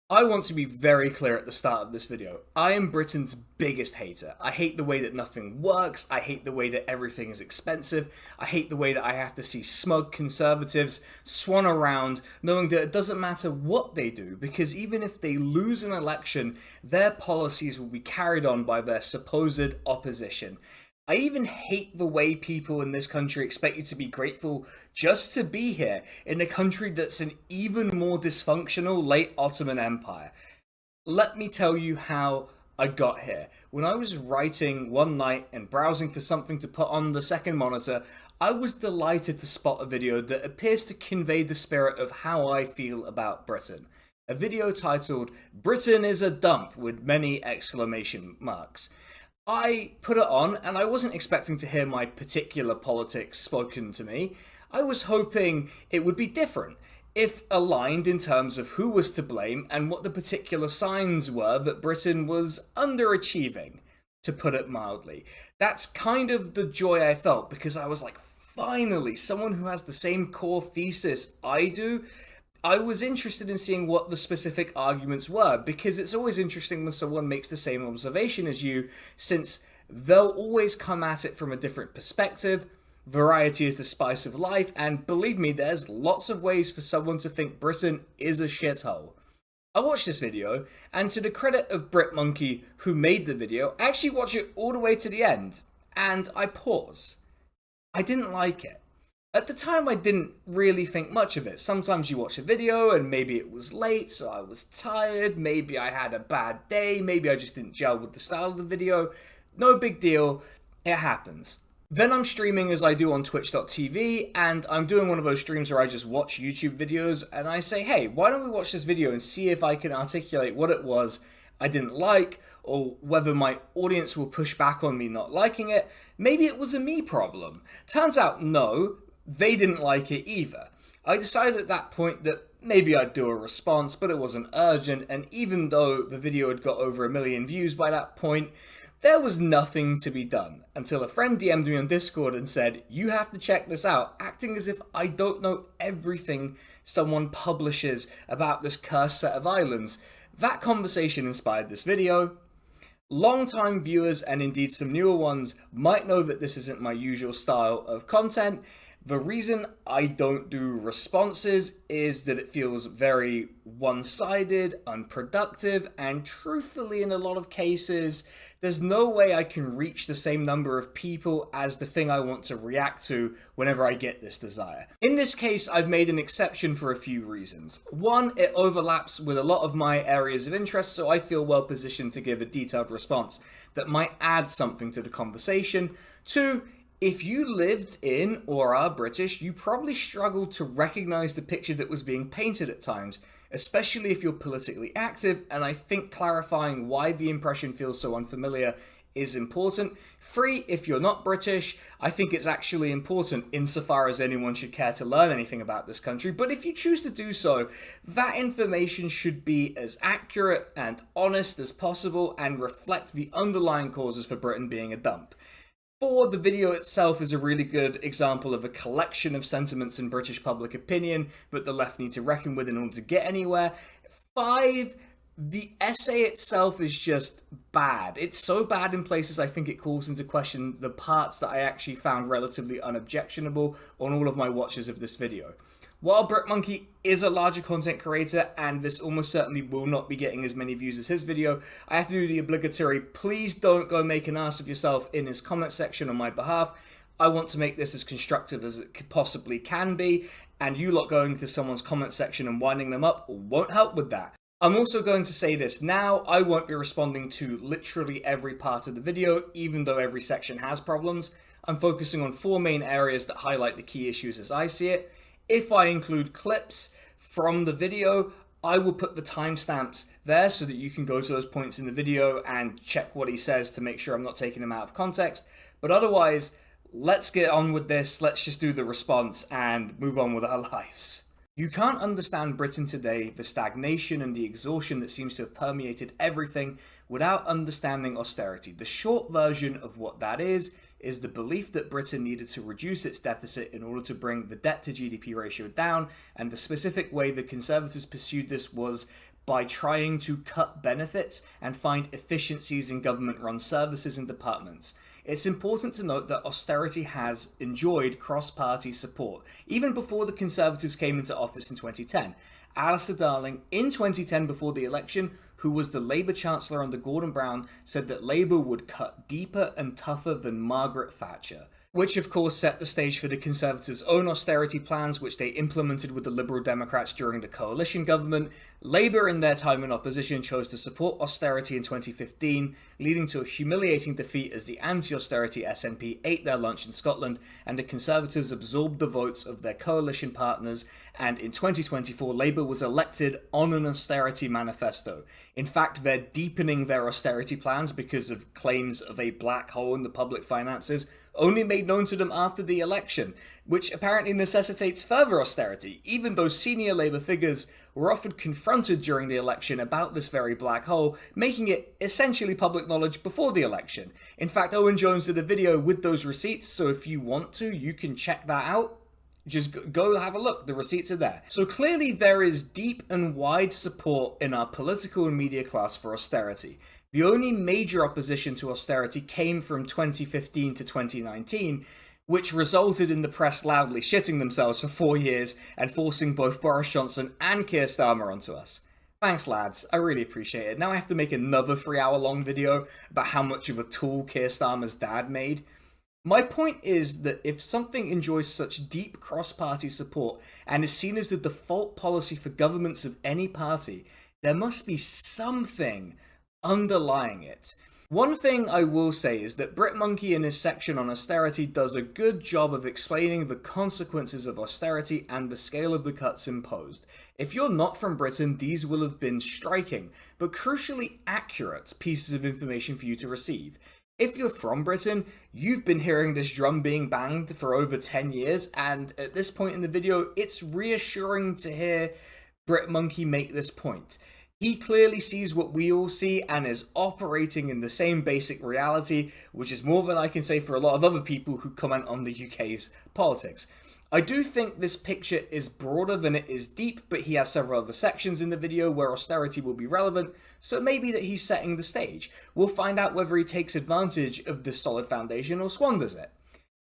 I want to be very clear at the start of this video. I am Britain's biggest hater. I hate the way that nothing works. I hate the way that everything is expensive. I hate the way that I have to see smug conservatives swan around knowing that it doesn't matter what they do, because even if they lose an election, their policies will be carried on by their supposed opposition. I even hate the way people in this country expect you to be grateful just to be here in a country that's an even more dysfunctional late Ottoman Empire. Let me tell you how I got here. When I was writing one night and browsing for something to put on the second monitor, I was delighted to spot a video that appears to convey the spirit of how I feel about Britain. A video titled "Britain is a Dump" with many exclamation marks. I put it on and I wasn't expecting to hear my particular politics spoken to me. I was hoping it would be different, if aligned in terms of who was to blame and what the particular signs were that Britain was underachieving, to put it mildly. That's kind of the joy I felt, because I was like, finally, someone who has the same core thesis I do. I was interested in seeing what the specific arguments were, because it's always interesting when someone makes the same observation as you, since they'll always come at it from a different perspective. Variety is the spice of life, and believe me, there's lots of ways for someone to think Britain is a shithole. I watched this video, and to the credit of BritMonkey, who made the video, I actually watched it all the way to the end, and I pause. I didn't like it. At the time, I didn't really think much of it. Sometimes you watch a video and maybe it was late, so I was tired, maybe I had a bad day, maybe I just didn't gel with the style of the video. No big deal, it happens. Then I'm streaming as I do on twitch.tv, and I'm doing one of those streams where I just watch YouTube videos and I say, hey, why don't we watch this video and see if I can articulate what it was I didn't like, or whether my audience will push back on me not liking it. Maybe it was a me problem. Turns out, no. They didn't like it either. I decided at that point that maybe I'd do a response, but it wasn't urgent, and even though the video had got over 1 million views by that point, there was nothing to be done, until a friend DM'd me on Discord and said, you have to check this out, acting as if I don't know everything someone publishes about this cursed set of islands. That conversation inspired this video. Long-time viewers, and indeed some newer ones, might know that this isn't my usual style of content. The reason I don't do responses is that it feels very one-sided, unproductive, and truthfully, in a lot of cases, there's no way I can reach the same number of people as the thing I want to react to whenever I get this desire. In this case, I've made an exception for a few reasons. One, it overlaps with a lot of my areas of interest, so I feel well positioned to give a detailed response that might add something to the conversation. Two, if you lived in or are British, you probably struggled to recognize the picture that was being painted at times, especially if you're politically active, and I think clarifying why the impression feels so unfamiliar is important. Three, if you're not British, I think it's actually important insofar as anyone should care to learn anything about this country, but if you choose to do so, that information should be as accurate and honest as possible and reflect the underlying causes for Britain being a dump. 4, the video itself is a really good example of a collection of sentiments in British public opinion that the left need to reckon with in order to get anywhere. 5, the essay itself is just bad. It's so bad in places I think it calls into question the parts that I actually found relatively unobjectionable on all of my watches of this video. While BritMonkey is a larger content creator, and this almost certainly will not be getting as many views as his video, I have to do the obligatory, please don't go make an ass of yourself in his comment section on my behalf. I want to make this as constructive as it possibly can be, and you lot going to someone's comment section and winding them up won't help with that. I'm also going to say this now, I won't be responding to literally every part of the video, even though every section has problems. I'm focusing on 4 main areas that highlight the key issues as I see it. If I include clips from the video, I will put the timestamps there so that you can go to those points in the video and check what he says to make sure I'm not taking him out of context. But otherwise, let's get on with this. Let's just do the response and move on with our lives. You can't understand Britain today, the stagnation and the exhaustion that seems to have permeated everything, without understanding austerity. The short version of what that is the belief that Britain needed to reduce its deficit in order to bring the debt to GDP ratio down, and the specific way the Conservatives pursued this was by trying to cut benefits and find efficiencies in government-run services and departments. It's important to note that austerity has enjoyed cross-party support, even before the Conservatives came into office in 2010. Alistair Darling, in 2010 before the election, who was the Labour Chancellor under Gordon Brown, said that Labour would cut deeper and tougher than Margaret Thatcher, which of course set the stage for the Conservatives' own austerity plans, which they implemented with the Liberal Democrats during the coalition government. Labour, in their time in opposition, chose to support austerity in 2015, leading to a humiliating defeat as the anti-austerity SNP ate their lunch in Scotland, and the Conservatives absorbed the votes of their coalition partners, and in 2024 Labour was elected on an austerity manifesto. In fact, they're deepening their austerity plans because of claims of a black hole in the public finances, only made known to them after the election, which apparently necessitates further austerity, even though senior Labour figures were often confronted during the election about this very black hole, making it essentially public knowledge before the election. In fact, Owen Jones did a video with those receipts, so if you want to, you can check that out. Just go have a look, the receipts are there. So clearly there is deep and wide support in our political and media class for austerity. The only major opposition to austerity came from 2015 to 2019, which resulted in the press loudly shitting themselves for 4 years and forcing both Boris Johnson and Keir Starmer onto us. Thanks lads, I really appreciate it. Now I have to make another 3-hour-long video about how much of a tool Keir Starmer's dad made. My point is that if something enjoys such deep cross-party support and is seen as the default policy for governments of any party, there must be something underlying it. One thing I will say is that BritMonkey in his section on austerity does a good job of explaining the consequences of austerity and the scale of the cuts imposed. If you're not from Britain, these will have been striking, but crucially accurate pieces of information for you to receive. If you're from Britain, you've been hearing this drum being banged for over 10 years, and at this point in the video, it's reassuring to hear BritMonkey make this point. He clearly sees what we all see and is operating in the same basic reality, which is more than I can say for a lot of other people who comment on the UK's politics. I do think this picture is broader than it is deep, but he has several other sections in the video where austerity will be relevant, so it may be that he's setting the stage. We'll find out whether he takes advantage of this solid foundation or squanders it.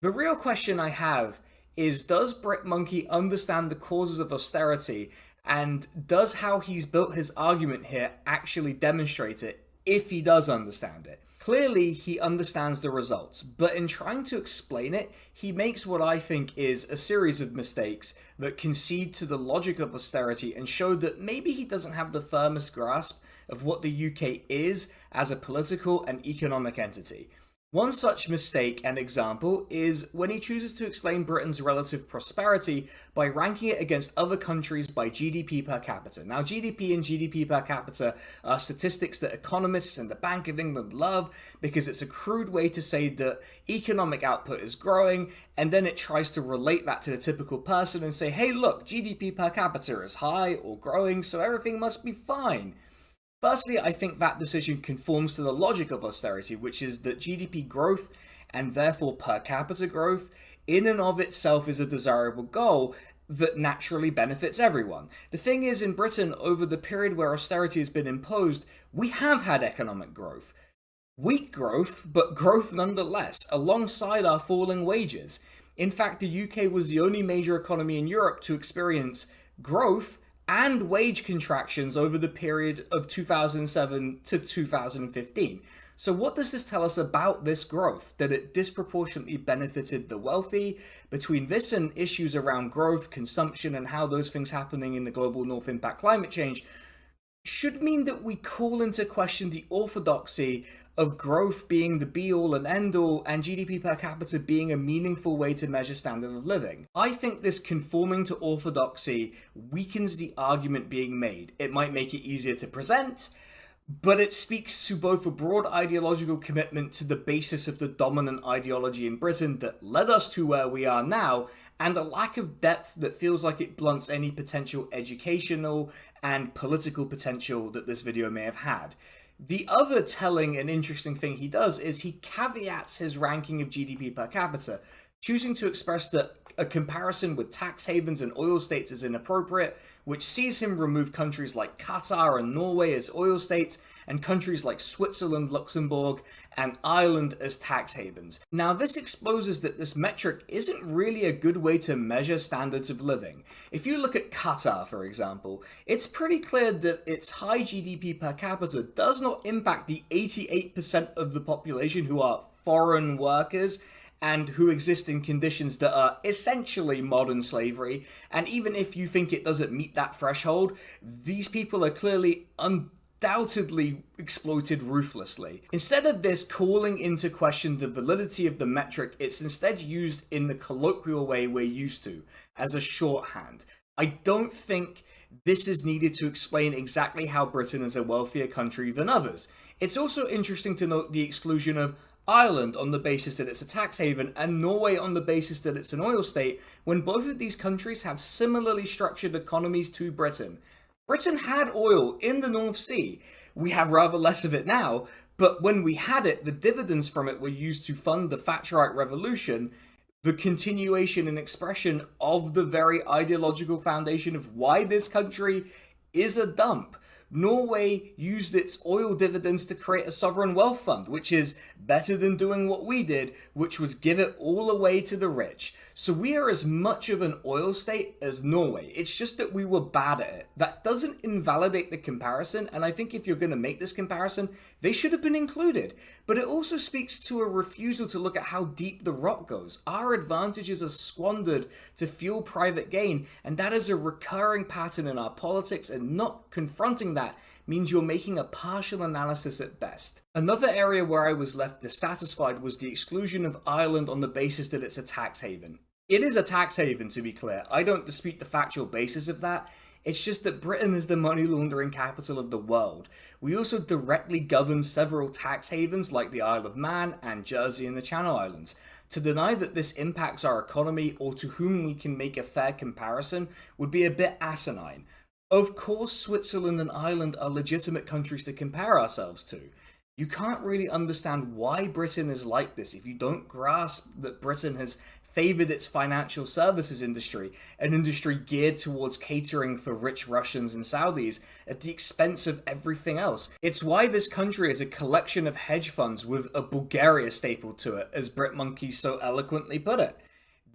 The real question I have is, does BritMonkey understand the causes of austerity, and does how he's built his argument here actually demonstrate it, if he does understand it? Clearly, he understands the results, but in trying to explain it, he makes what I think is a series of mistakes that concede to the logic of austerity and show that maybe he doesn't have the firmest grasp of what the UK is as a political and economic entity. One such mistake and example is when he chooses to explain Britain's relative prosperity by ranking it against other countries by GDP per capita. Now, GDP and GDP per capita are statistics that economists and the Bank of England love because it's a crude way to say that economic output is growing, and then it tries to relate that to the typical person and say, hey look, GDP per capita is high or growing, so everything must be fine. Firstly, I think that decision conforms to the logic of austerity, which is that GDP growth, and therefore per capita growth, in and of itself is a desirable goal that naturally benefits everyone. The thing is, in Britain, over the period where austerity has been imposed, we have had economic growth. Weak growth, but growth nonetheless, alongside our falling wages. In fact, the UK was the only major economy in Europe to experience growth and wage contractions over the period of 2007 to 2015. So what does this tell us about this growth? That it disproportionately benefited the wealthy. Between this and issues around growth, consumption, and how those things happening in the global north impact climate change should mean that we call into question the orthodoxy of growth being the be-all and end-all and GDP per capita being a meaningful way to measure standard of living. I think this conforming to orthodoxy weakens the argument being made. It might make it easier to present, but it speaks to both a broad ideological commitment to the basis of the dominant ideology in Britain that led us to where we are now, and a lack of depth that feels like it blunts any potential educational and political potential that this video may have had. The other telling and interesting thing he does is he caveats his ranking of GDP per capita choosing to express that a comparison with tax havens and oil states is inappropriate, which sees him remove countries like Qatar and Norway as oil states, and countries like Switzerland, Luxembourg, and Ireland as tax havens. Now, this exposes that this metric isn't really a good way to measure standards of living. If you look at Qatar, for example, it's pretty clear that its high GDP per capita does not impact the 88% of the population who are foreign workers and who exist in conditions that are essentially modern slavery. And even if you think it doesn't meet that threshold, these people are clearly undoubtedly exploited ruthlessly. Instead of this calling into question the validity of the metric, it's instead used in the colloquial way we're used to, as a shorthand. I don't think this is needed to explain exactly how Britain is a wealthier country than others. It's also interesting to note the exclusion of Ireland on the basis that it's a tax haven and Norway on the basis that it's an oil state, when both of these countries have similarly structured economies to Britain. Britain had oil in the North Sea. We have rather less of it now, but when we had it, the dividends from it were used to fund the Thatcherite Revolution, the continuation and expression of the very ideological foundation of why this country is a dump. Norway used its oil dividends to create a sovereign wealth fund, which is better than doing what we did, which was give it all away to the rich. So we are as much of an oil state as Norway. It's just that we were bad at it. That doesn't invalidate the comparison, and I think if you're going to make this comparison, they should have been included. But it also speaks to a refusal to look at how deep the rot goes. Our advantages are squandered to fuel private gain, and that is a recurring pattern in our politics, and not confronting that means you're making a partial analysis at best. Another area where I was left dissatisfied was the exclusion of Ireland on the basis that it's a tax haven. It is a tax haven, to be clear. I don't dispute the factual basis of that. It's just that Britain is the money laundering capital of the world. We also directly govern several tax havens like the Isle of Man and Jersey and the Channel Islands. To deny that this impacts our economy or to whom we can make a fair comparison would be a bit asinine. Of course, Switzerland and Ireland are legitimate countries to compare ourselves to. You can't really understand why Britain is like this if you don't grasp that Britain has favoured its financial services industry, an industry geared towards catering for rich Russians and Saudis at the expense of everything else. It's why this country is a collection of hedge funds with a Bulgaria stapled to it, as BritMonkey's so eloquently put it.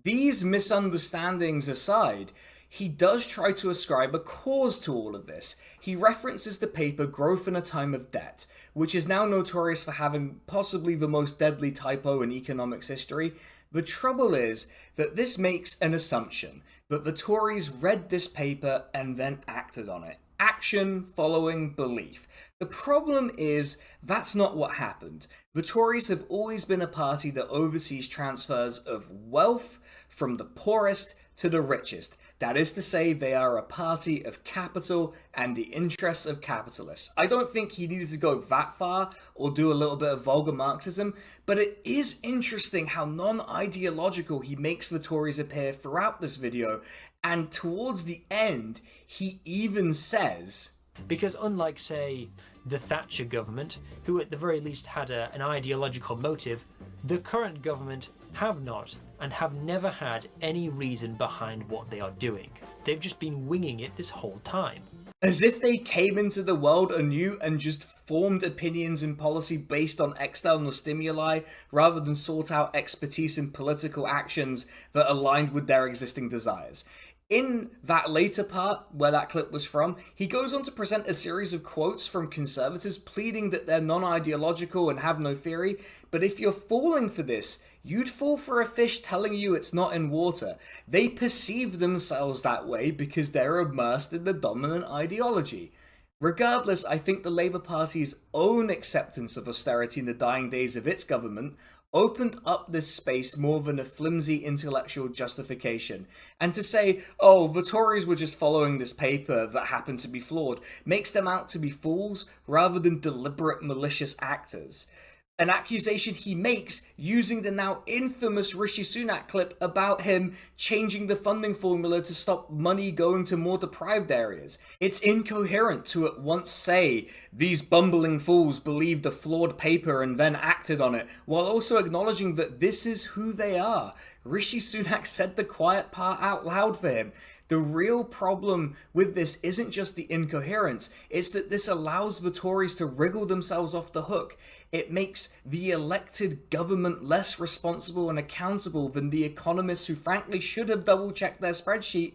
These misunderstandings aside, he does try to ascribe a cause to all of this. He references the paper Growth in a Time of Debt, which is now notorious for having possibly the most deadly typo in economics history. The trouble is that this makes an assumption that the Tories read this paper and then acted on it. Action following belief. The problem is that's not what happened. The Tories have always been a party that oversees transfers of wealth from the poorest to the richest. That is to say, they are a party of capital and the interests of capitalists. I don't think he needed to go that far or do a little bit of vulgar Marxism, but it is interesting how non-ideological he makes the Tories appear throughout this video, and towards the end, he even says... Because unlike, say, the Thatcher government, who at the very least had an ideological motive, the current government have not and have never had any reason behind what they are doing. They've just been winging it this whole time. As if they came into the world anew and just formed opinions and policy based on external stimuli rather than sought out expertise in political actions that aligned with their existing desires. In that later part, where that clip was from, he goes on to present a series of quotes from conservatives pleading that they're non-ideological and have no theory, but if you're falling for this, you'd fall for a fish telling you it's not in water. They perceive themselves that way because they're immersed in the dominant ideology. Regardless, I think the Labour Party's own acceptance of austerity in the dying days of its government opened up this space more than a flimsy intellectual justification. And to say, oh, the Tories were just following this paper that happened to be flawed, makes them out to be fools rather than deliberate malicious actors. An accusation he makes using the now infamous Rishi Sunak clip about him changing the funding formula to stop money going to more deprived areas. It's incoherent to at once say, these bumbling fools believed a flawed paper and then acted on it, while also acknowledging that this is who they are. Rishi Sunak said the quiet part out loud for him. The real problem with this isn't just the incoherence, it's that this allows the Tories to wriggle themselves off the hook. It makes the elected government less responsible and accountable than the economists who frankly should have double-checked their spreadsheet.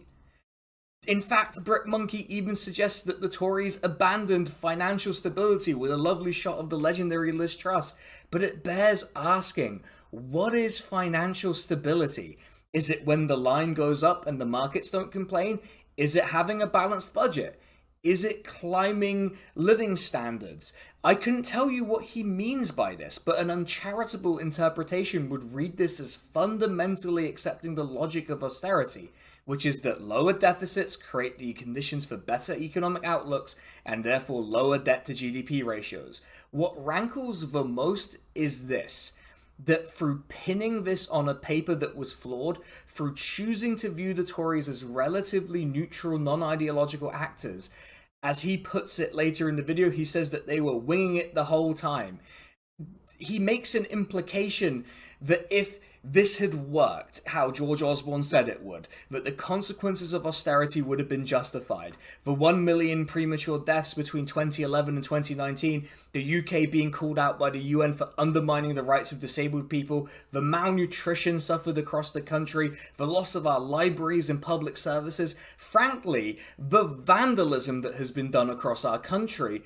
In fact, BritMonkey even suggests that the Tories abandoned financial stability with a lovely shot of the legendary Liz Truss. But it bears asking, what is financial stability? Is it when the line goes up and the markets don't complain? Is it having a balanced budget? Is it climbing living standards? I couldn't tell you what he means by this, but an uncharitable interpretation would read this as fundamentally accepting the logic of austerity, which is that lower deficits create the conditions for better economic outlooks and therefore lower debt to GDP ratios. What rankles the most is this: that through pinning this on a paper that was flawed, through choosing to view the Tories as relatively neutral, non-ideological actors, as he puts it later in the video, he says that they were winging it the whole time. He makes an implication that if this had worked how George Osborne said it would, that the consequences of austerity would have been justified. The 1 million premature deaths between 2011 and 2019, the UK being called out by the UN for undermining the rights of disabled people, the malnutrition suffered across the country, the loss of our libraries and public services, frankly, the vandalism that has been done across our country.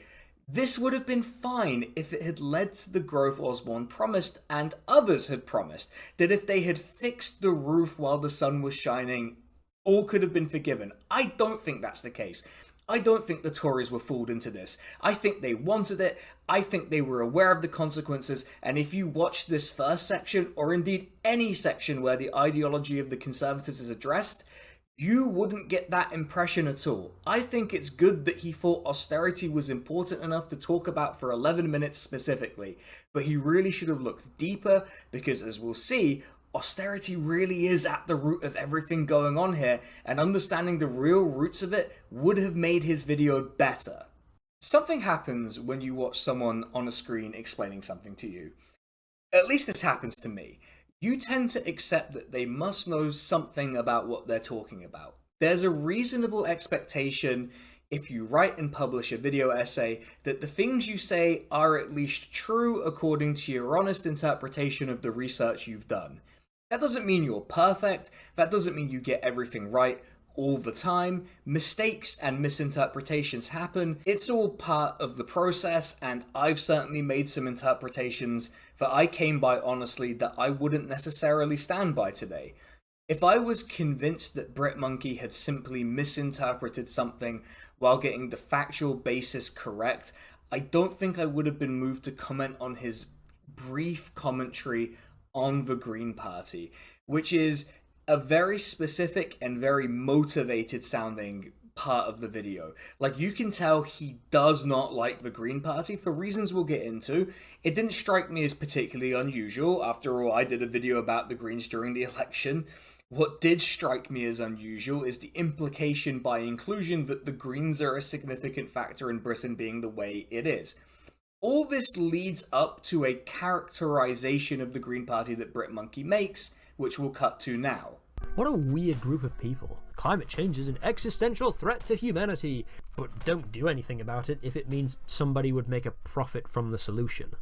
This would have been fine if it had led to the growth Osborne promised and others had promised, that if they had fixed the roof while the sun was shining, all could have been forgiven. I don't think that's the case. I don't think the Tories were fooled into this. I think they wanted it. I think they were aware of the consequences. And if you watch this first section, or indeed any section where the ideology of the Conservatives is addressed, you wouldn't get that impression at all. I think it's good that he thought austerity was important enough to talk about for 11 minutes specifically, but he really should have looked deeper, because as we'll see, austerity really is at the root of everything going on here, and understanding the real roots of it would have made his video better. Something happens when you watch someone on a screen explaining something to you. At least this happens to me. You tend to accept that they must know something about what they're talking about. There's a reasonable expectation, if you write and publish a video essay, that the things you say are at least true according to your honest interpretation of the research you've done. That doesn't mean you're perfect, that doesn't mean you get everything right all the time. Mistakes and misinterpretations happen. It's all part of the process, and I've certainly made some interpretations that I came by honestly that I wouldn't necessarily stand by today. If I was convinced that BritMonkey had simply misinterpreted something while getting the factual basis correct, I don't think I would have been moved to comment on his brief commentary on the Green Party, which is a very specific and very motivated sounding part of the video. Like, you can tell he does not like the Green Party for reasons we'll get into. It didn't strike me as particularly unusual. After all, I did a video about the Greens during the election. What did strike me as unusual is the implication by inclusion that the Greens are a significant factor in Britain being the way it is. All this leads up to a characterization of the Green Party that BritMonkey makes, which we'll cut to now. What a weird group of people. Climate change is an existential threat to humanity, but don't do anything about it if it means somebody would make a profit from the solution.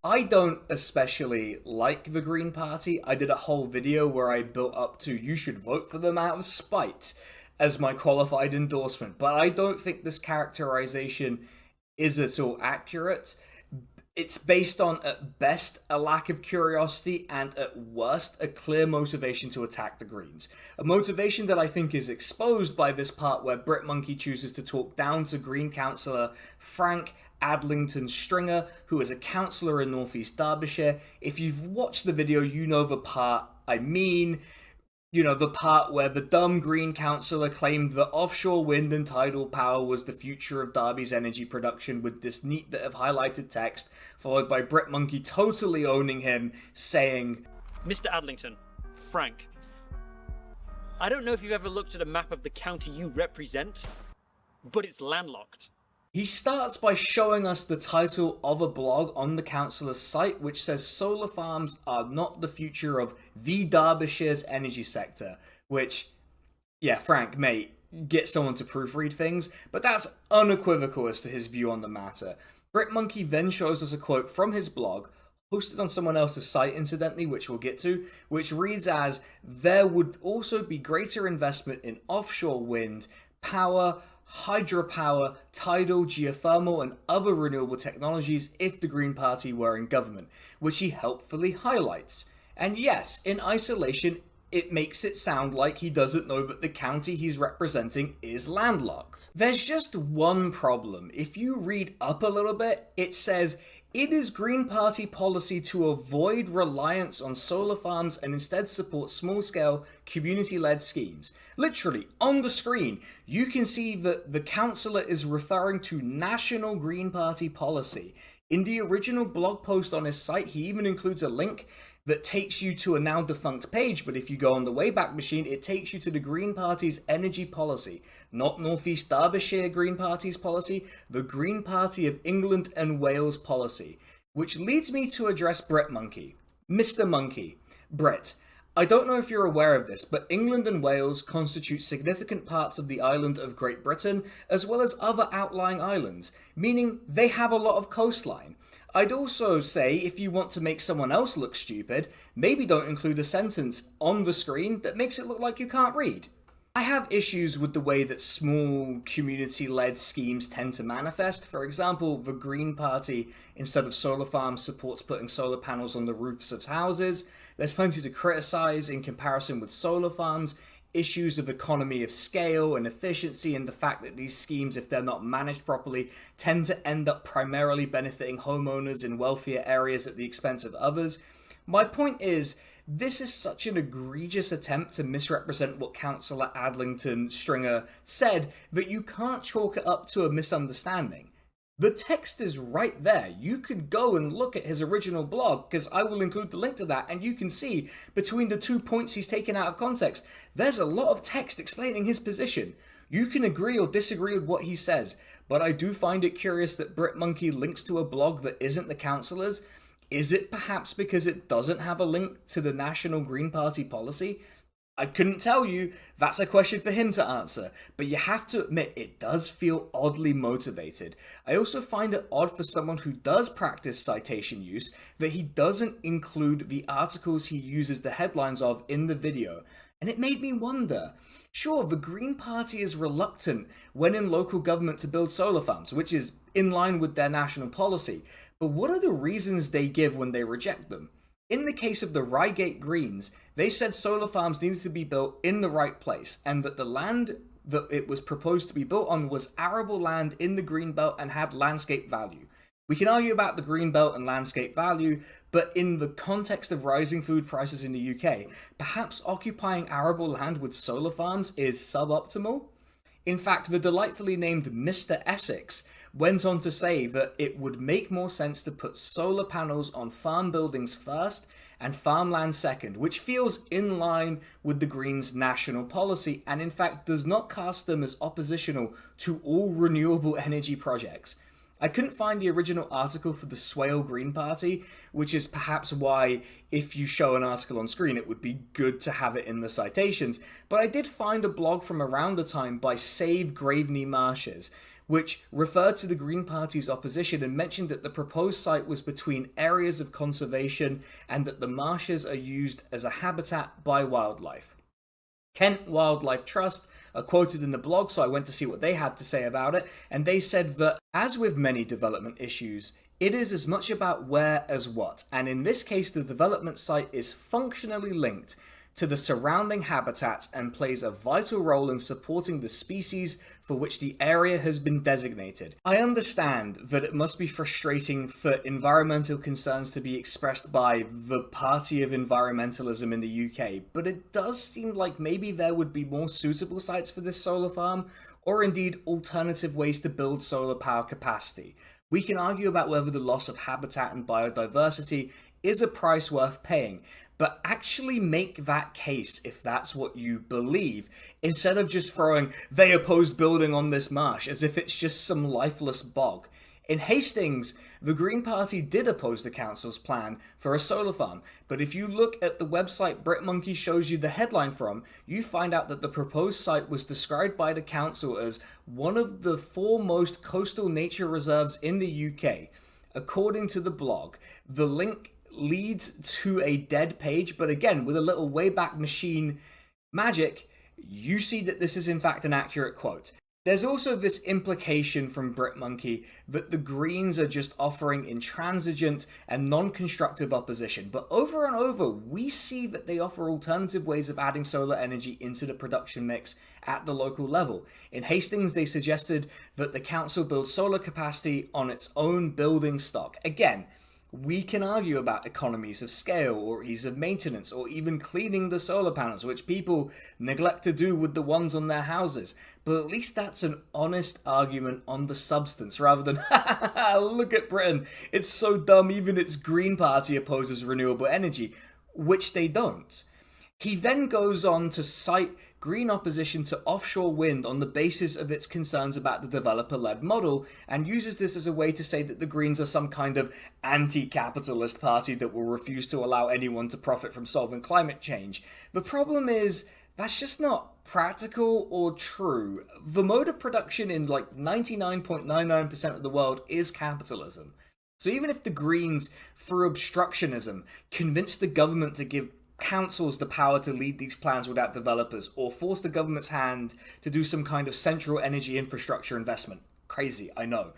I don't especially like the Green Party. I did a whole video where I built up to you should vote for them out of spite as my qualified endorsement, but I don't think this characterization is at all accurate. It's based on, at best, a lack of curiosity and, at worst, a clear motivation to attack the Greens. A motivation that I think is exposed by this part where BritMonkey chooses to talk down to Green councillor Frank Adlington Stringer, who is a councillor in North East Derbyshire. If you've watched the video, you know the part I mean. You know, the part where the dumb Green councillor claimed that offshore wind and tidal power was the future of Derby's energy production, with this neat bit of highlighted text, followed by BritMonkey totally owning him, saying, Mr. Adlington, Frank, I don't know if you've ever looked at a map of the county you represent, but it's landlocked. He starts by showing us the title of a blog on the councillor's site which says solar farms are not the future of the Derbyshire's energy sector, which, yeah, Frank, mate, get someone to proofread things, but that's unequivocal as to his view on the matter. BritMonkey then shows us a quote from his blog, posted on someone else's site incidentally, which we'll get to, which reads as, "There would also be greater investment in offshore wind, power, hydropower, tidal, geothermal and other renewable technologies if the Green Party were in government," which he helpfully highlights. And yes, in isolation, it makes it sound like he doesn't know that the county he's representing is landlocked. There's just one problem. If you read up a little bit, it says, "It is Green Party policy to avoid reliance on solar farms and instead support small-scale, community-led schemes." Literally, on the screen, you can see that the councillor is referring to National Green Party policy. In the original blog post on his site, he even includes a link that takes you to a now defunct page, but if you go on the Wayback Machine, it takes you to the Green Party's energy policy. Not North East Derbyshire Green Party's policy, the Green Party of England and Wales policy. Which leads me to address BritMonkey. Mr. Monkey. Brit, I don't know if you're aware of this, but England and Wales constitute significant parts of the island of Great Britain, as well as other outlying islands, meaning they have a lot of coastline. I'd also say, if you want to make someone else look stupid, maybe don't include a sentence on the screen that makes it look like you can't read. I have issues with the way that small community-led schemes tend to manifest. For example, the Green Party, instead of solar farms, supports putting solar panels on the roofs of houses. There's plenty to criticize in comparison with solar farms. Issues of economy of scale and efficiency, and the fact that these schemes, if they're not managed properly, tend to end up primarily benefiting homeowners in wealthier areas at the expense of others. My point is, this is such an egregious attempt to misrepresent what Councillor Adlington Stringer said that you can't chalk it up to a misunderstanding. The text is right there. You can go and look at his original blog, because I will include the link to that, and you can see between the 2 points he's taken out of context, there's a lot of text explaining his position. You can agree or disagree with what he says, but I do find it curious that BritMonkey links to a blog that isn't the councillor's. Is it perhaps because it doesn't have a link to the National Green Party policy? I couldn't tell you. That's a question for him to answer. But you have to admit, it does feel oddly motivated. I also find it odd for someone who does practice citation use that he doesn't include the articles he uses the headlines of in the video. And it made me wonder. Sure, the Green Party is reluctant when in local government to build solar farms, which is in line with their national policy. But what are the reasons they give when they reject them? In the case of the Reigate Greens, they said solar farms needed to be built in the right place, and that the land that it was proposed to be built on was arable land in the Greenbelt and had landscape value. We can argue about the Greenbelt and landscape value, but in the context of rising food prices in the UK, perhaps occupying arable land with solar farms is suboptimal? In fact, the delightfully named Mr. Essex went on to say that it would make more sense to put solar panels on farm buildings first and farmland second, which feels in line with the Greens' national policy and in fact does not cast them as oppositional to all renewable energy projects. I couldn't find the original article for the Swale Green Party, which is perhaps why, if you show an article on screen, it would be good to have it in the citations. But I did find a blog from around the time by Save Graveney Marshes, which referred to the Green Party's opposition and mentioned that the proposed site was between areas of conservation and that the marshes are used as a habitat by wildlife. Kent Wildlife Trust are quoted in the blog, so I went to see what they had to say about it, and they said that, as with many development issues, it is as much about where as what, and in this case the development site is functionally linked to the surrounding habitats and plays a vital role in supporting the species for which the area has been designated. I understand that it must be frustrating for environmental concerns to be expressed by the party of environmentalism in the UK, but it does seem like maybe there would be more suitable sites for this solar farm, or indeed alternative ways to build solar power capacity. We can argue about whether the loss of habitat and biodiversity is a price worth paying. But actually make that case if that's what you believe, instead of just throwing, they opposed building on this marsh, as if it's just some lifeless bog. In Hastings, the Green Party did oppose the council's plan for a solar farm, but if you look at the website BritMonkey shows you the headline from, you find out that the proposed site was described by the council as one of the foremost coastal nature reserves in the UK. According to the blog, the link leads to a dead page, but again, with a little Wayback Machine magic, you see that this is in fact an accurate quote. There's also this implication from BritMonkey that the Greens are just offering intransigent and non-constructive opposition, but over and over we see that they offer alternative ways of adding solar energy into the production mix at the local level. In Hastings, they suggested that the council build solar capacity on its own building stock. Again, we can argue about economies of scale or ease of maintenance or even cleaning the solar panels, which people neglect to do with the ones on their houses. But at least that's an honest argument on the substance rather than, look at Britain, it's so dumb even its Green Party opposes renewable energy, which they don't. He then goes on to cite Green opposition to offshore wind on the basis of its concerns about the developer-led model, and uses this as a way to say that the Greens are some kind of anti-capitalist party that will refuse to allow anyone to profit from solving climate change. The problem is, that's just not practical or true. The mode of production in like 99.99% of the world is capitalism. So even if the Greens, through obstructionism, convince the government to give councils the power to lead these plans without developers, or force the government's hand to do some kind of central energy infrastructure investment. Crazy, I know.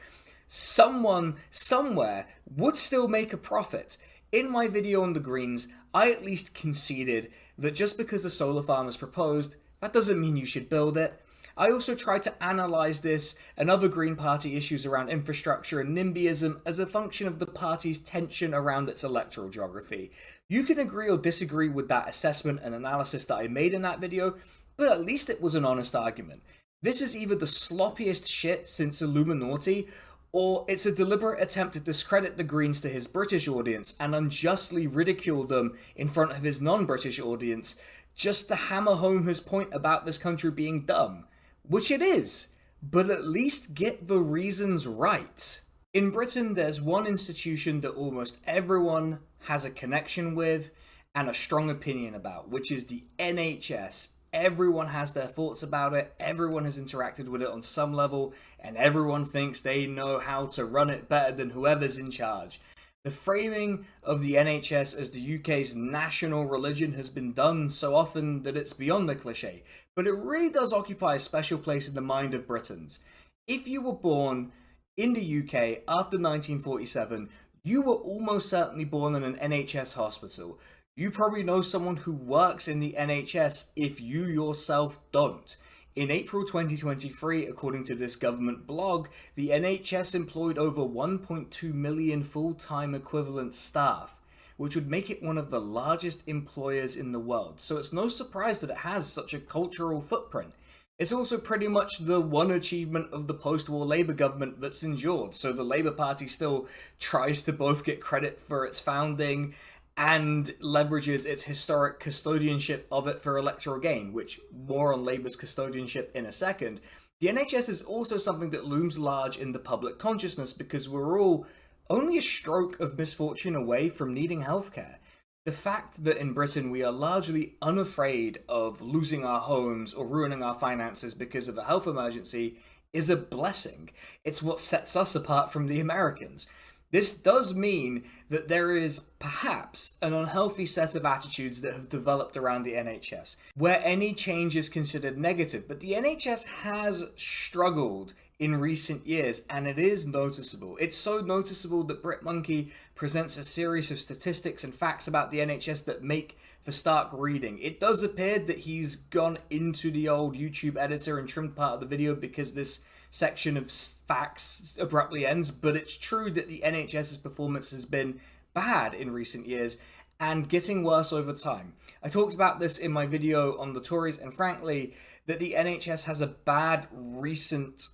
Someone, somewhere, would still make a profit. In my video on the Greens, I at least conceded that just because a solar farm is proposed, that doesn't mean you should build it. I also tried to analyse this and other Green Party issues around infrastructure and NIMBYism as a function of the party's tension around its electoral geography. You can agree or disagree with that assessment and analysis that I made in that video, but at least it was an honest argument. This is either the sloppiest shit since Illuminati, or it's a deliberate attempt to discredit the Greens to his British audience and unjustly ridicule them in front of his non-British audience, just to hammer home his point about this country being dumb. Which it is, but at least get the reasons right. In Britain, there's one institution that almost everyone has a connection with and a strong opinion about, which is the NHS. Everyone has their thoughts about it, everyone has interacted with it on some level, and everyone thinks they know how to run it better than whoever's in charge. The framing of the NHS as the UK's national religion has been done so often that it's beyond the cliche, but it really does occupy a special place in the mind of Britons. If you were born in the UK after 1947, you were almost certainly born in an NHS hospital. You probably know someone who works in the NHS if you yourself don't. In April 2023, according to this government blog, the NHS employed over 1.2 million full-time equivalent staff, which would make it one of the largest employers in the world. So it's no surprise that it has such a cultural footprint. It's also pretty much the one achievement of the post-war Labour government that's endured, so the Labour Party still tries to both get credit for its founding and leverages its historic custodianship of it for electoral gain, which more on Labour's custodianship in a second. The NHS is also something that looms large in the public consciousness because we're all only a stroke of misfortune away from needing healthcare. The fact that in Britain we are largely unafraid of losing our homes or ruining our finances because of a health emergency is a blessing. It's what sets us apart from the Americans. This does mean that there is perhaps an unhealthy set of attitudes that have developed around the NHS, where any change is considered negative, but the NHS has struggled in recent years, and it is noticeable. It's so noticeable that BritMonkey presents a series of statistics and facts about the NHS that make for stark reading. It does appear that he's gone into the old YouTube editor and trimmed part of the video because this section of facts abruptly ends, but it's true that the NHS's performance has been bad in recent years and getting worse over time. I talked about this in my video on the Tories, and frankly, that the NHS has a bad recent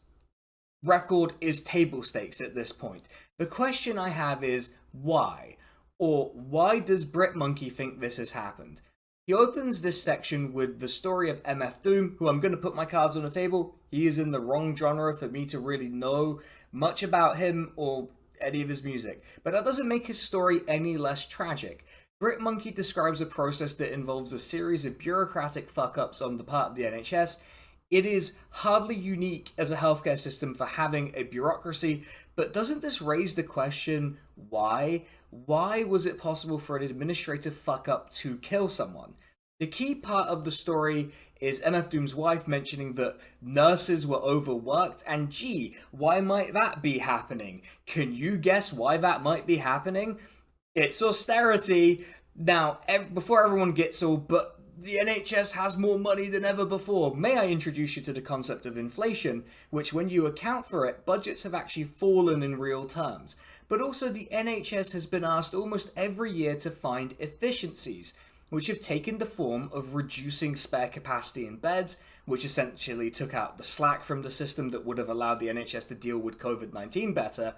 record is table stakes at this point. The question I have is, why? Or why does BritMonkey think this has happened? He opens this section with the story of MF Doom, who I'm going to put my cards on the table. He is in the wrong genre for me to really know much about him or any of his music, but that doesn't make his story any less tragic. BritMonkey describes a process that involves a series of bureaucratic fuck-ups on the part of the NHS. It is hardly unique as a healthcare system for having a bureaucracy, but doesn't this raise the question, why? Why was it possible for an administrative fuck-up to kill someone? The key part of the story is MF Doom's wife mentioning that nurses were overworked, and gee, why might that be happening? Can you guess why that might be happening? It's austerity. Now, before everyone gets all, but the NHS has more money than ever before, may I introduce you to the concept of inflation, which when you account for it, budgets have actually fallen in real terms. But also the NHS has been asked almost every year to find efficiencies, which have taken the form of reducing spare capacity in beds, which essentially took out the slack from the system that would have allowed the NHS to deal with COVID-19 better.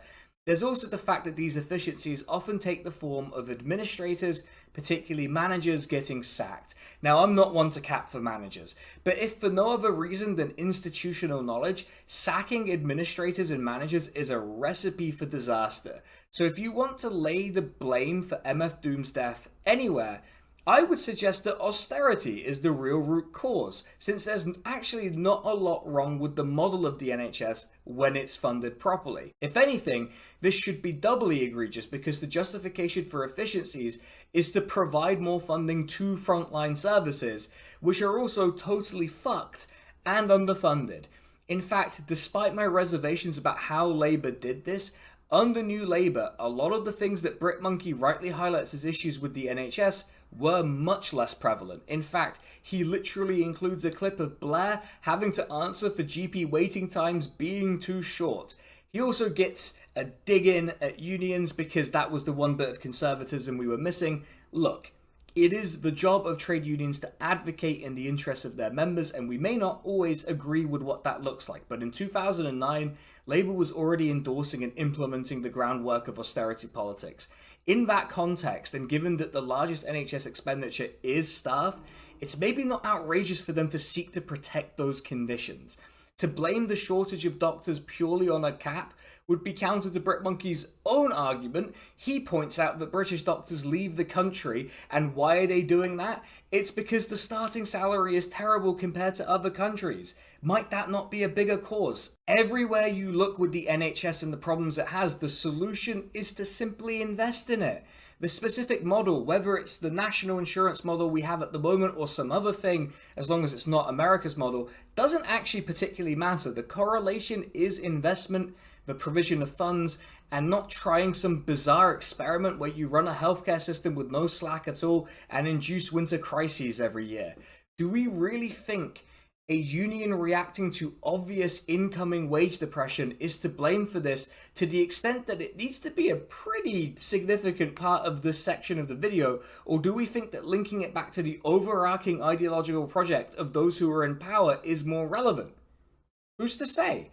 There's also the fact that these efficiencies often take the form of administrators, particularly managers, getting sacked. Now, I'm not one to cap for managers, but if for no other reason than institutional knowledge, sacking administrators and managers is a recipe for disaster. So if you want to lay the blame for MF Doom's death anywhere, I would suggest that austerity is the real root cause, since there's actually not a lot wrong with the model of the NHS when it's funded properly. If anything, this should be doubly egregious because the justification for efficiencies is to provide more funding to frontline services, which are also totally fucked and underfunded. In fact, despite my reservations about how Labour did this, under New Labour, a lot of the things that BritMonkey rightly highlights as issues with the NHS were much less prevalent. In fact, he literally includes a clip of Blair having to answer for GP waiting times being too short. He also gets a dig in at unions because that was the one bit of conservatism we were missing. Look, it is the job of trade unions to advocate in the interests of their members, and we may not always agree with what that looks like, but in 2009, Labour was already endorsing and implementing the groundwork of austerity politics. In that context, and given that the largest NHS expenditure is staff, it's maybe not outrageous for them to seek to protect those conditions. To blame the shortage of doctors purely on a cap would be counter to BritMonkey's own argument. He points out that British doctors leave the country, and why are they doing that? It's because the starting salary is terrible compared to other countries. Might that not be a bigger cause? Everywhere you look with the NHS and the problems it has, the solution is to simply invest in it. The specific model, whether it's the national insurance model we have at the moment or some other thing, as long as it's not America's model, doesn't actually particularly matter. The correlation is investment, the provision of funds, and not trying some bizarre experiment where you run a healthcare system with no slack at all and induce winter crises every year. Do we really think a union reacting to obvious incoming wage depression is to blame for this, to the extent that it needs to be a pretty significant part of this section of the video? Or do we think that linking it back to the overarching ideological project of those who are in power is more relevant? Who's to say?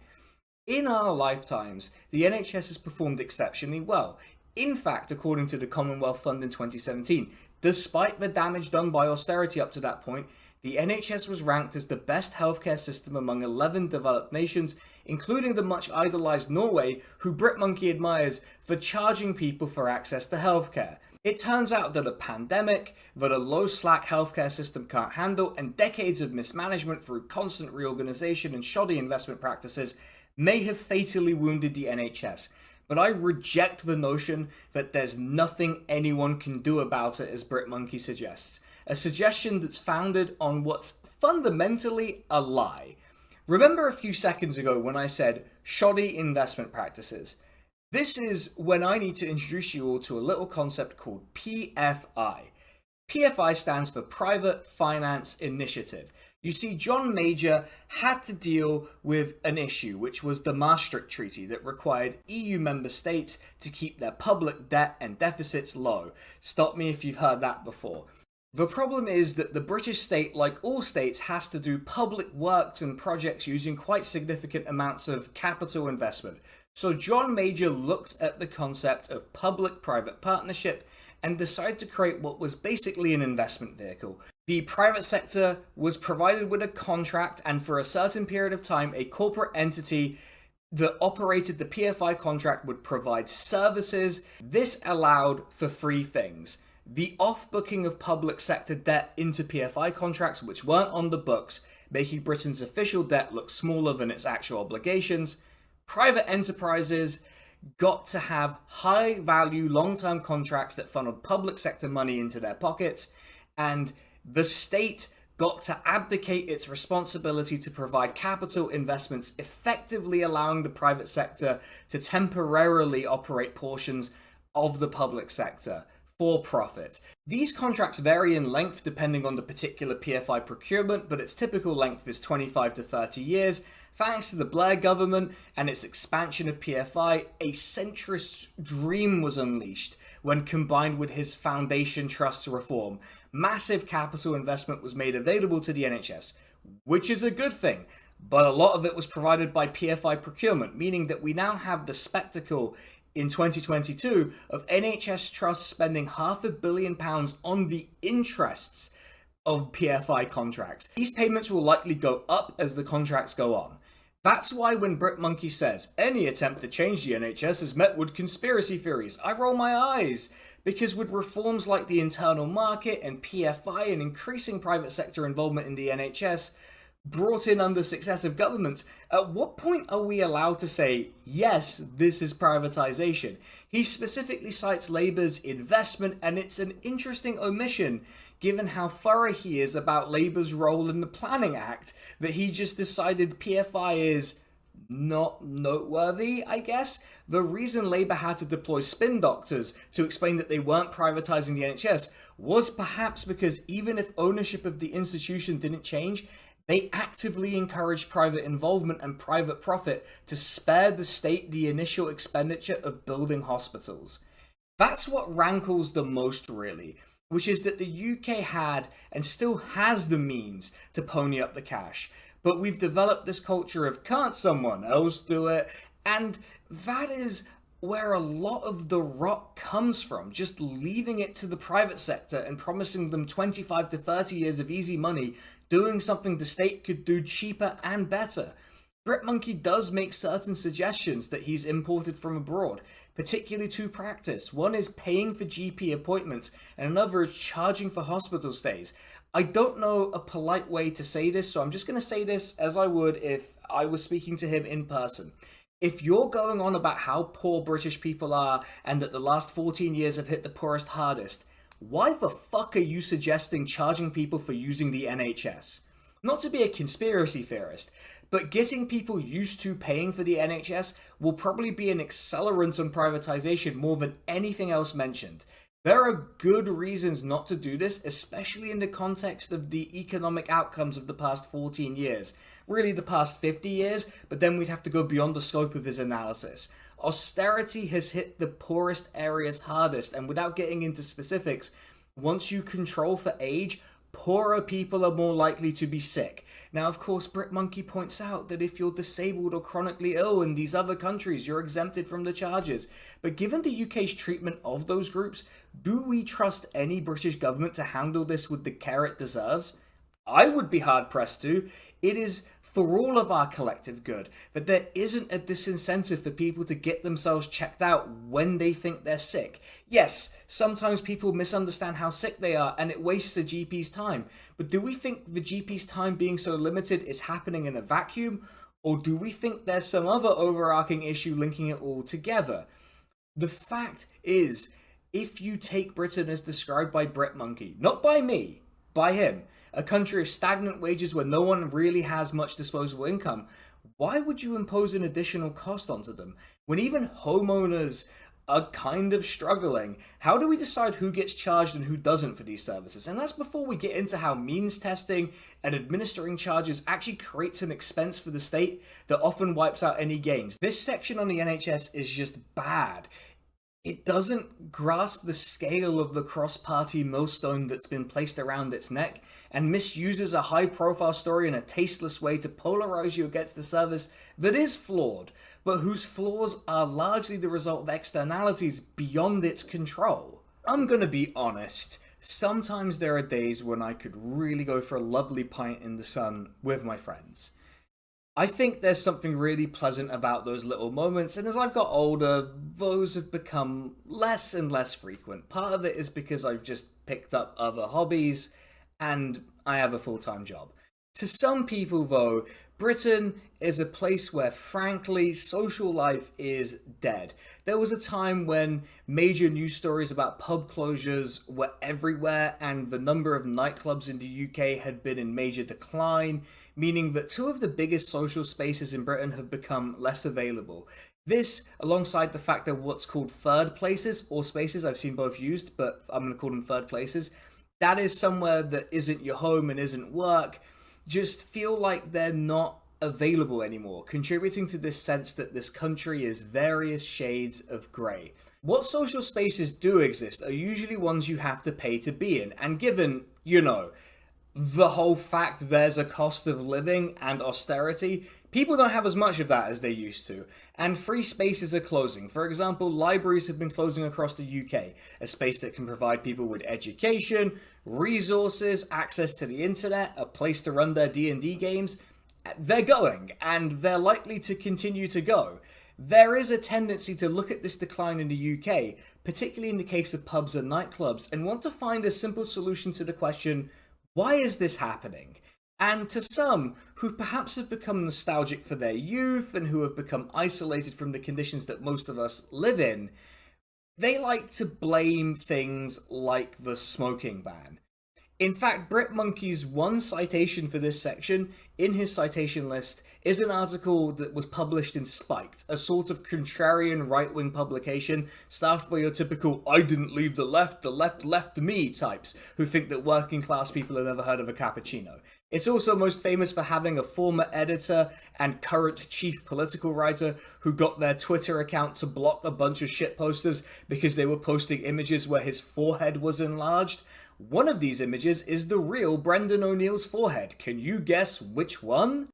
In our lifetimes, the NHS has performed exceptionally well. In fact, according to the Commonwealth Fund in 2017, despite the damage done by austerity up to that point, the NHS was ranked as the best healthcare system among 11 developed nations, including the much idolised Norway, who BritMonkey admires for charging people for access to healthcare. It turns out that a pandemic that a low slack healthcare system can't handle, and decades of mismanagement through constant reorganisation and shoddy investment practices may have fatally wounded the NHS. But I reject the notion that there's nothing anyone can do about it, as BritMonkey suggests. A suggestion that's founded on what's fundamentally a lie. Remember a few seconds ago when I said shoddy investment practices? This is when I need to introduce you all to a little concept called PFI. PFI stands for Private Finance Initiative. You see, John Major had to deal with an issue, which was the Maastricht Treaty that required EU member states to keep their public debt and deficits low. Stop me if you've heard that before. The problem is that the British state, like all states, has to do public works and projects using quite significant amounts of capital investment. So John Major looked at the concept of public-private partnership and decided to create what was basically an investment vehicle. The private sector was provided with a contract, and for a certain period of time, a corporate entity that operated the PFI contract would provide services. This allowed for three things: the off-booking of public sector debt into PFI contracts which weren't on the books, making Britain's official debt look smaller than its actual obligations. Private enterprises got to have high-value, long-term contracts that funneled public sector money into their pockets, and the state got to abdicate its responsibility to provide capital investments, effectively allowing the private sector to temporarily operate portions of the public sector for profit. These contracts vary in length depending on the particular PFI procurement, but its typical length is 25 to 30 years. Thanks to the Blair government and its expansion of PFI, a centrist dream was unleashed when combined with his foundation trust reform. Massive capital investment was made available to the NHS, which is a good thing, but a lot of it was provided by PFI procurement, meaning that we now have the spectacle in 2022 of NHS trusts spending £500 million on the interests of PFI contracts. These payments will likely go up as the contracts go on. That's why when BritMonkey says any attempt to change the NHS is met with conspiracy theories, I roll my eyes, because with reforms like the internal market and PFI and increasing private sector involvement in the NHS brought in under successive governments, at what point are we allowed to say, yes, this is privatisation? He specifically cites Labour's investment, and it's an interesting omission given how thorough he is about Labour's role in the Planning Act, that he just decided PFI is not noteworthy, I guess. The reason Labour had to deploy spin doctors to explain that they weren't privatising the NHS was perhaps because even if ownership of the institution didn't change, they actively encouraged private involvement and private profit to spare the state the initial expenditure of building hospitals. That's what rankles the most, really, which is that the UK had and still has the means to pony up the cash. But we've developed this culture of can't someone else do it? And that is where a lot of the rot comes from, just leaving it to the private sector and promising them 25 to 30 years of easy money, doing something the state could do cheaper and better. BritMonkey does make certain suggestions that he's imported from abroad, particularly to practice. One is paying for GP appointments, and another is charging for hospital stays. I don't know a polite way to say this, so I'm just going to say this as I would if I was speaking to him in person. If you're going on about how poor British people are and that the last 14 years have hit the poorest hardest, why the fuck are you suggesting charging people for using the NHS? Not to be a conspiracy theorist, but getting people used to paying for the NHS will probably be an accelerant on privatisation more than anything else mentioned. There are good reasons not to do this, especially in the context of the economic outcomes of the past 14 years. Really the past 50 years, but then we'd have to go beyond the scope of his analysis. Austerity has hit the poorest areas hardest, and without getting into specifics, once you control for age, poorer people are more likely to be sick. Now, of course, BritMonkey points out that if you're disabled or chronically ill in these other countries, you're exempted from the charges. But given the UK's treatment of those groups, do we trust any British government to handle this with the care it deserves? I would be hard-pressed to. It is for all of our collective good that there isn't a disincentive for people to get themselves checked out when they think they're sick. Yes, sometimes people misunderstand how sick they are and it wastes a GP's time. But do we think the GP's time being so limited is happening in a vacuum? Or do we think there's some other overarching issue linking it all together? The fact is, if you take Britain as described by BritMonkey, not by me, by him, a country of stagnant wages where no one really has much disposable income, why would you impose an additional cost onto them? When even homeowners are kind of struggling, how do we decide who gets charged and who doesn't for these services? And that's before we get into how means testing and administering charges actually creates an expense for the state that often wipes out any gains. This section on the NHS is just bad. It doesn't grasp the scale of the cross-party millstone that's been placed around its neck and misuses a high-profile story in a tasteless way to polarize you against a service that is flawed, but whose flaws are largely the result of externalities beyond its control. I'm gonna be honest. Sometimes there are days when I could really go for a lovely pint in the sun with my friends. I think there's something really pleasant about those little moments, and as I've got older, those have become less and less frequent. Part of it is because I've just picked up other hobbies, and I have a full-time job. To some people, though, Britain is a place where, frankly, social life is dead. There was a time when major news stories about pub closures were everywhere, and the number of nightclubs in the UK had been in major decline, meaning that two of the biggest social spaces in Britain have become less available. This, alongside the fact that what's called third places, or spaces, I've seen both used, but I'm going to call them third places, that is somewhere that isn't your home and isn't work, just feel like they're not available anymore, contributing to this sense that this country is various shades of grey. What social spaces do exist are usually ones you have to pay to be in, and given, the whole fact there's a cost of living and austerity, people don't have as much of that as they used to, and free spaces are closing. For example, libraries have been closing across the UK, a space that can provide people with education, resources, access to the internet, a place to run their D&D games. They're going, and they're likely to continue to go. There is a tendency to look at this decline in the UK, particularly in the case of pubs and nightclubs, and want to find a simple solution to the question, why is this happening? And to some, who perhaps have become nostalgic for their youth and who have become isolated from the conditions that most of us live in, they like to blame things like the smoking ban. In fact, BritMonkey's one citation for this section in his citation list is an article that was published in Spiked, a sort of contrarian right-wing publication staffed by your typical "I didn't leave the left left me" types who think that working class people have never heard of a cappuccino. It's also most famous for having a former editor and current chief political writer who got their Twitter account to block a bunch of shit posters because they were posting images where his forehead was enlarged. One of these images is the real Brendan O'Neill's forehead. Can you guess which one?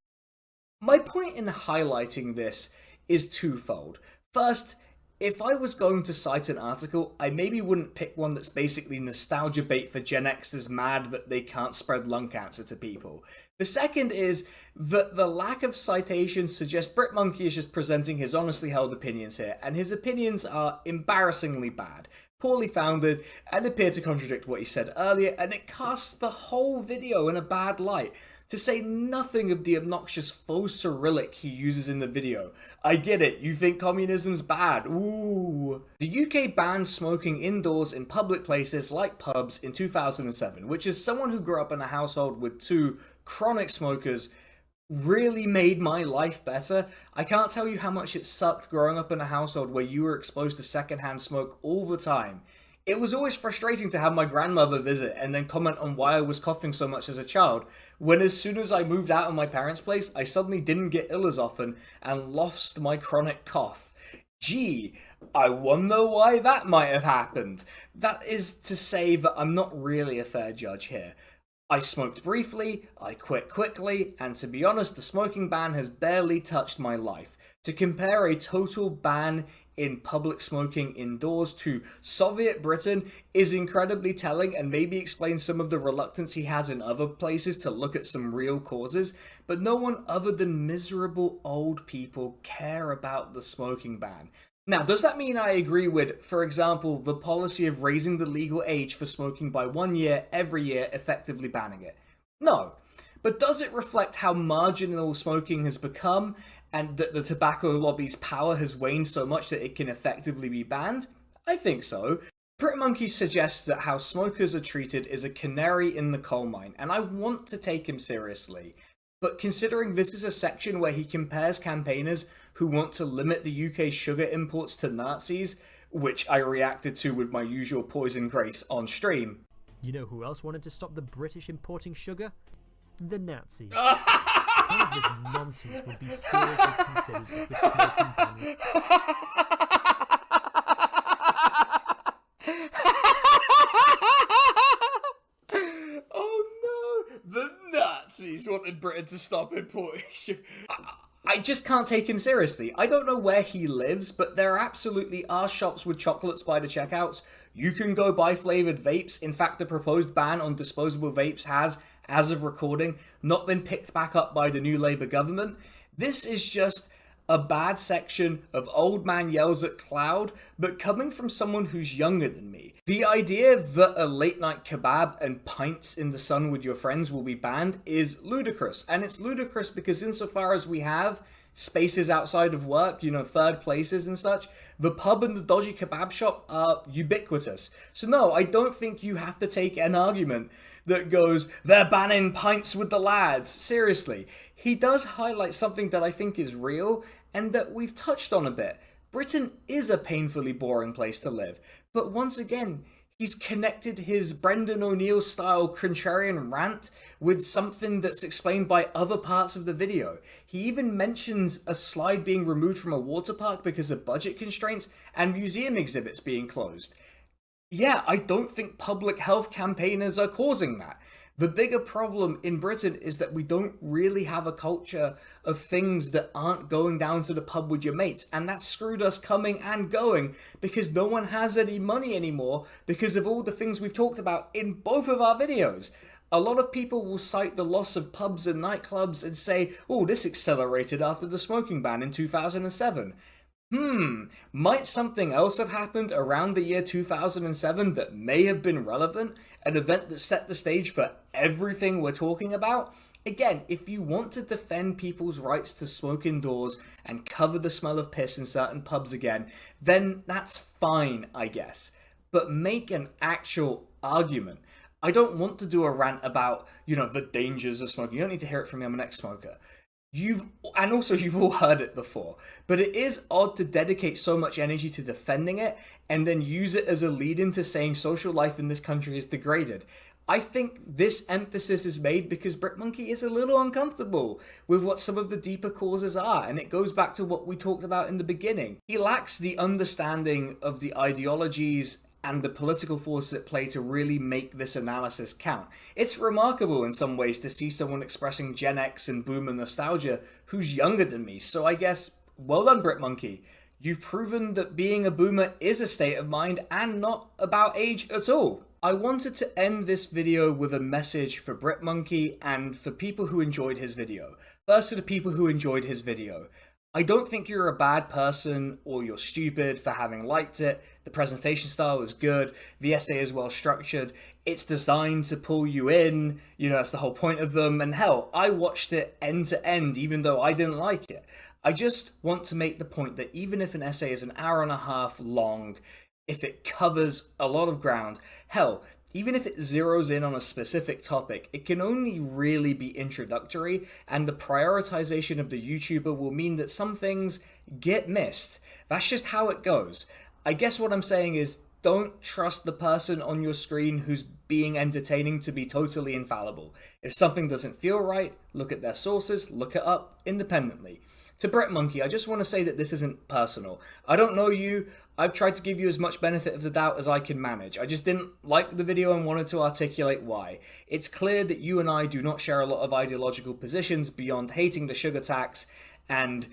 My point in highlighting this is twofold. First, if I was going to cite an article, I maybe wouldn't pick one that's basically nostalgia bait for Gen Xers mad that they can't spread lung cancer to people. The second is that the lack of citations suggests BritMonkey is just presenting his honestly held opinions here, and his opinions are embarrassingly bad, poorly founded, and appear to contradict what he said earlier, and it casts the whole video in a bad light. To say nothing of the obnoxious faux Cyrillic he uses in the video. I get it, you think communism's bad, ooh. The UK banned smoking indoors in public places like pubs in 2007, which as someone who grew up in a household with two chronic smokers really made my life better. I can't tell you how much it sucked growing up in a household where you were exposed to secondhand smoke all the time. It was always frustrating to have my grandmother visit and then comment on why I was coughing so much as a child, when as soon as I moved out of my parents' place, I suddenly didn't get ill as often and lost my chronic cough. Gee, I wonder why that might have happened. That is to say that I'm not really a fair judge here. I smoked briefly, I quit quickly, and to be honest, the smoking ban has barely touched my life. To compare a total ban in public smoking indoors to Soviet Britain is incredibly telling and maybe explains some of the reluctance he has in other places to look at some real causes, but no one other than miserable old people care about the smoking ban. Now, does that mean I agree with, for example, the policy of raising the legal age for smoking by 1 year every year, effectively banning it? No. But does it reflect how marginal smoking has become and that the tobacco lobby's power has waned so much that it can effectively be banned? I think so. BritMonkey suggests that how smokers are treated is a canary in the coal mine, and I want to take him seriously. But considering this is a section where he compares campaigners who want to limit the UK's sugar imports to Nazis, which I reacted to with my usual poison grace on stream. You know who else wanted to stop the British importing sugar? The Nazis. None of this nonsense would be seriously considered if the smoking ban was... Oh no! The Nazis wanted Britain to stop importing sugar. I I just can't take him seriously. I don't know where he lives, but there absolutely are shops with chocolates by the checkouts. You can go buy flavored vapes. In fact, the proposed ban on disposable vapes has, as of recording, not been picked back up by the new Labour government. This is just a bad section of old man yells at cloud, but coming from someone who's younger than me. The idea that a late night kebab and pints in the sun with your friends will be banned is ludicrous. And it's ludicrous because insofar as we have spaces outside of work, third places and such, the pub and the dodgy kebab shop are ubiquitous. So no, I don't think you have to take an argument that goes, they're banning pints with the lads. Seriously, he does highlight something that I think is real and that we've touched on a bit. Britain is a painfully boring place to live, but once again, he's connected his Brendan O'Neill style contrarian rant with something that's explained by other parts of the video. He even mentions a slide being removed from a water park because of budget constraints and museum exhibits being closed. Yeah, I don't think public health campaigners are causing that. The bigger problem in Britain is that we don't really have a culture of things that aren't going down to the pub with your mates, and that's screwed us coming and going because no one has any money anymore because of all the things we've talked about in both of our videos. A lot of people will cite the loss of pubs and nightclubs and say, oh, this accelerated after the smoking ban in 2007. Might something else have happened around the year 2007 that may have been relevant? An event that set the stage for everything we're talking about? Again, if you want to defend people's rights to smoke indoors and cover the smell of piss in certain pubs again, then that's fine, I guess. But make an actual argument. I don't want to do a rant about, the dangers of smoking. You don't need to hear it from me, I'm an ex-smoker. You've all heard it before, but it is odd to dedicate so much energy to defending it and then use it as a lead-in to saying social life in this country is degraded. I think this emphasis is made because BritMonkey is a little uncomfortable with what some of the deeper causes are, and it goes back to what we talked about in the beginning. He lacks the understanding of the ideologies and the political forces at play to really make this analysis count. It's remarkable in some ways to see someone expressing Gen X and boomer nostalgia who's younger than me, so I guess, well done BritMonkey. You've proven that being a boomer is a state of mind and not about age at all. I wanted to end this video with a message for BritMonkey and for people who enjoyed his video. First, to the people who enjoyed his video. I don't think you're a bad person or you're stupid for having liked it. The presentation style is good. The essay is well structured. It's designed to pull you in. That's the whole point of them. And hell, I watched it end to end even though I didn't like it. I just want to make the point that even if an essay is an hour and a half long, if it covers a lot of ground, hell, even if it zeroes in on a specific topic, it can only really be introductory, and the prioritization of the YouTuber will mean that some things get missed. That's just how it goes. I guess what I'm saying is, don't trust the person on your screen who's being entertaining to be totally infallible. If something doesn't feel right, look at their sources, look it up independently. To BritMonkey, I just want to say that this isn't personal. I don't know you. I've tried to give you as much benefit of the doubt as I can manage. I just didn't like the video and wanted to articulate why. It's clear that you and I do not share a lot of ideological positions beyond hating the sugar tax and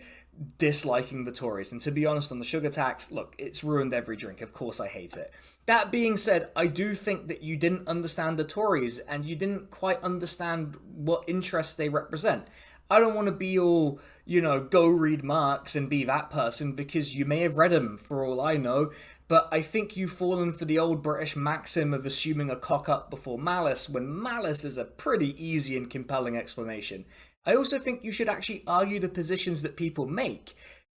disliking the Tories. And to be honest, on the sugar tax, look, it's ruined every drink. Of course I hate it. That being said, I do think that you didn't understand the Tories and you didn't quite understand what interests they represent. I don't want to be all, go read Marx and be that person because you may have read him for all I know, but I think you've fallen for the old British maxim of assuming a cock up before malice when malice is a pretty easy and compelling explanation. I also think you should actually argue the positions that people make.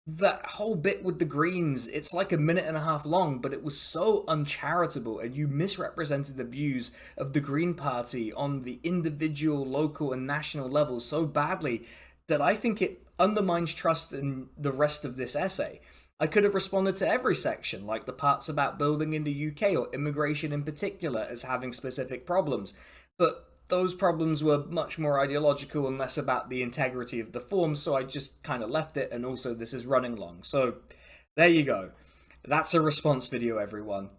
That whole bit with the Greens, it's like a minute and a half long, but it was so uncharitable and you misrepresented the views of the Green Party on the individual, local and national level so badly that I think it undermines trust in the rest of this essay. I could have responded to every section, like the parts about building in the UK or immigration in particular as having specific problems, but those problems were much more ideological and less about the integrity of the form, so I just kind of left it, and also this is running long. So there you go. That's a response video, everyone.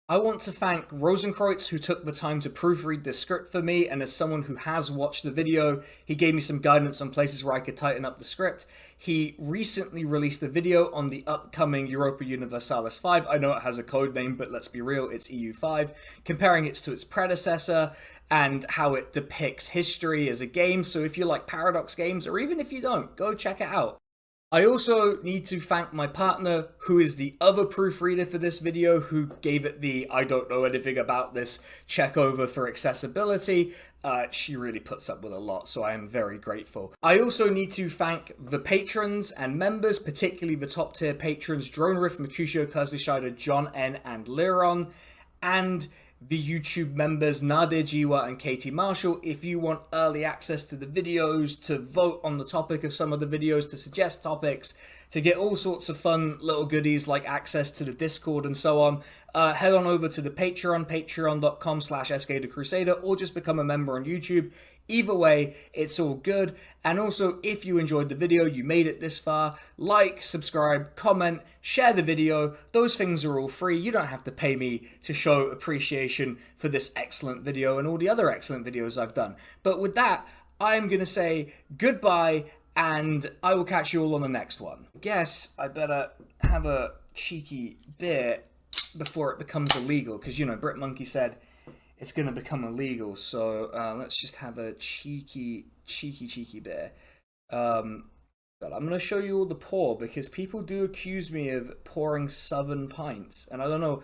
I want to thank Rosenkreutz, who took the time to proofread this script for me, and as someone who has watched the video, he gave me some guidance on places where I could tighten up the script. He recently released a video on the upcoming Europa Universalis 5. I know it has a code name, but let's be real, it's EU5, comparing it to its predecessor and how it depicts history as a game. So if you like Paradox games, or even if you don't, go check it out. I also need to thank my partner, who is the other proofreader for this video, who gave it the I don't know anything about this check over for accessibility. She really puts up with a lot, so I am very grateful. I also need to thank the patrons and members, particularly the top tier patrons, Drone Riff, Mercutio, Kurzlischeider, John N, and Liron, and the YouTube members Nadir Jiwa and Katie Marshall. If you want early access to the videos, to vote on the topic of some of the videos, to suggest topics, to get all sorts of fun little goodies like access to the Discord and so on, head on over to the Patreon, patreon.com/SKTheCrusader, or just become a member on YouTube. Either way, it's all good. And also, if you enjoyed the video, you made it this far, like, subscribe, comment, share the video. Those things are all free. You don't have to pay me to show appreciation for this excellent video and all the other excellent videos I've done. But with that, I'm going to say goodbye, and I will catch you all on the next one. I guess I better have a cheeky beer before it becomes illegal, because, you know, BritMonkey said it's going to become illegal, so let's just have a cheeky beer. But I'm going to show you all the pour, because people do accuse me of pouring Southern pints, and I don't know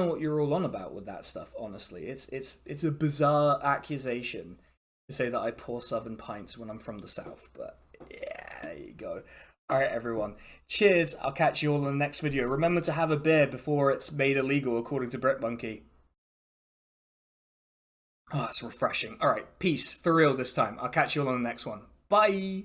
what you're all on about with that stuff, honestly. It's a bizarre accusation to say that I pour Southern pints when I'm from the South, but yeah, there you go. Alright everyone, cheers, I'll catch you all in the next video. Remember to have a beer before it's made illegal according to BritMonkey. Oh, it's refreshing. Alright, peace. For real this time. I'll catch you all on the next one. Bye!